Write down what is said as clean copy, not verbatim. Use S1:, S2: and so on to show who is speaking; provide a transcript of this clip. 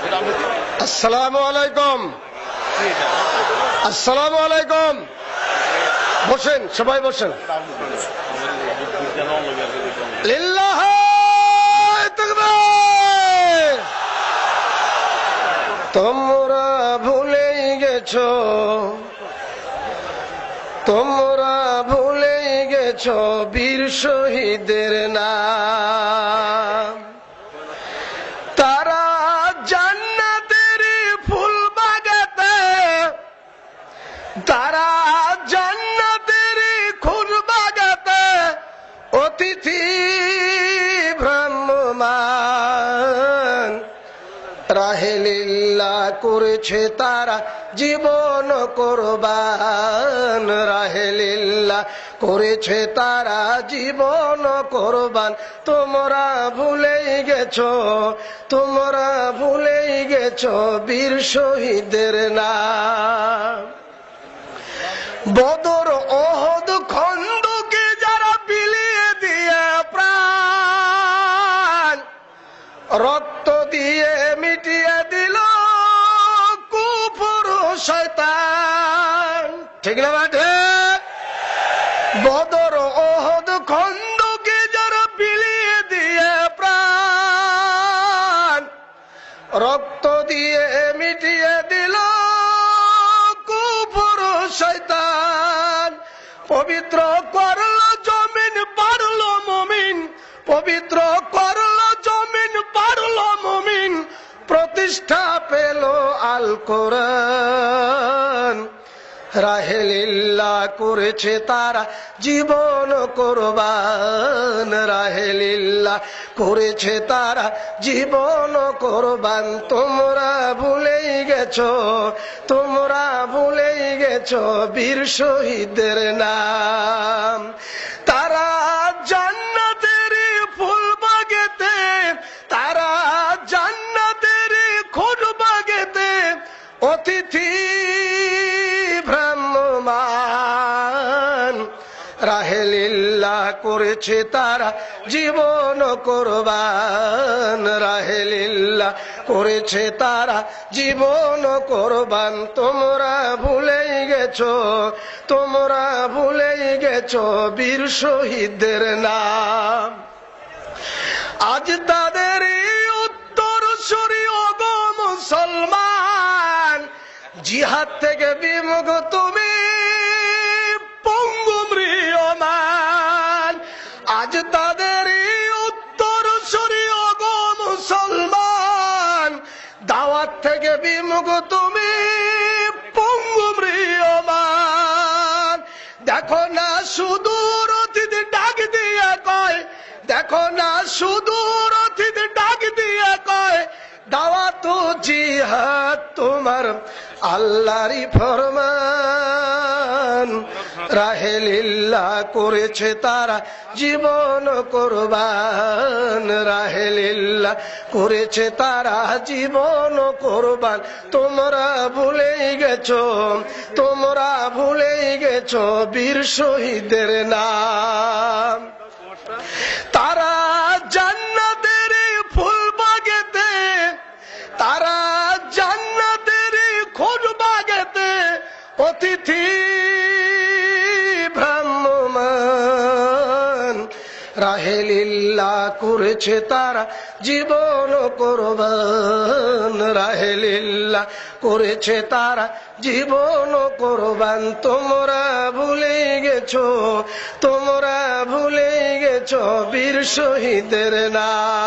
S1: আসসালামু আলাইকুম। আসসালামু আলাইকুম। বসেন, সবাই বসেন। লিল্লাহি তাকবীর। তোমরা ভুলেই গেছো, তোমরা ভুলেই গেছো বীর শহীদের নাম। তারা জান্নাতের ফুল বাগাতে, তারা জান্নাতের ফুল বাগাতে অতিথি ভ্রাম্যমান। রাহেলিল্লাহ করেছে তারা জীবন কোরবান, রাহেলিল্লাহ করেছে তারা জীবন কোরবান। তোমরা ভুলেই গেছো, তোমরা ভুলেই গেছো বীর শহীদের নাম। বদর ওহদ খন্দকে যারা বিলিয়ে দিয়ে প্রাণ, রক্ত দিয়ে মিটিয়ে দিল কুফর শয়তান। ঠিক না বাটে? বদর ওহদ খন্দকে যারা বিলিয়ে দিয়ে প্রাণ, রক্ত দিয়ে মিটিয়ে দিল কুফর শয়তান। পবিত্র করলো জমিন পারলো মুমিন, পবিত্র করলো জমিন পারলো মুমিন। প্রতিষ্ঠা পেল আল কোরআন। রাহেলিল্লাহ করেছে তারা জীবন কোরবান, রাহেলিল্লাহ করেছে তারা জীবন কোরবান। তোমরা ভুলেই গেছো, তোমরা ভুলেই গেছো বীর শহীদের নাম। তারা জান্নাতের ফুল বাগেতে, তারা জান্নাতের খুদ বাগেতে অতিথি ভ্রাম্যমান। রাহেলিল্লাহ করেছে তারা জীবন কোরবান, রাহেলিল্লাহ করেছে তারা জীবন কোরবান। তোমরা ভুলেই গেছো, তোমরা ভুলেই গেছো বীর শহীদদের নাম। আজ তাদের উত্তর সরি ওগো মুসলমান, জিহাদ থেকে বিমুখ তুমি পঙ্গু ম্রিয়মান। আজ তাদের উত্তর সরি ওগো মুসলমান, দাওয়াত থেকে বিমুখ তুমি পঙ্গু ম্রিয়মান। দেখো না সুদূর অতীত ডাক দিয়ে কয়, দেখো না সুদূর অতীত ডাক দিয়ে কয়, দাওয়াত জিহাদ তোমার আল্লাহরই ফরমান। রাহেলিল্লাহ করেছে তারা জীবন কোরবান, রাহেলিল্লাহ করেছে তারা জীবন কোরবান। তোমরা ভুলেই গেছো, তোমরা ভুলেই গেছো বীর শহীদের নাম। তারা জান্নাতের ফুল বাগেতে, তারা জান্নাতের খুদ বাগেতে অতিথি ভ্রাম্যমান। রাহেলিল্লাহ করেছে তারা জীবন কোরবান, রাহেলিল্লাহ করেছে তারা জীবন কোরবান। তোমরা ভুলেই গেছো, তোমরা ভুলেই গেছো বীর শহীদের নাম।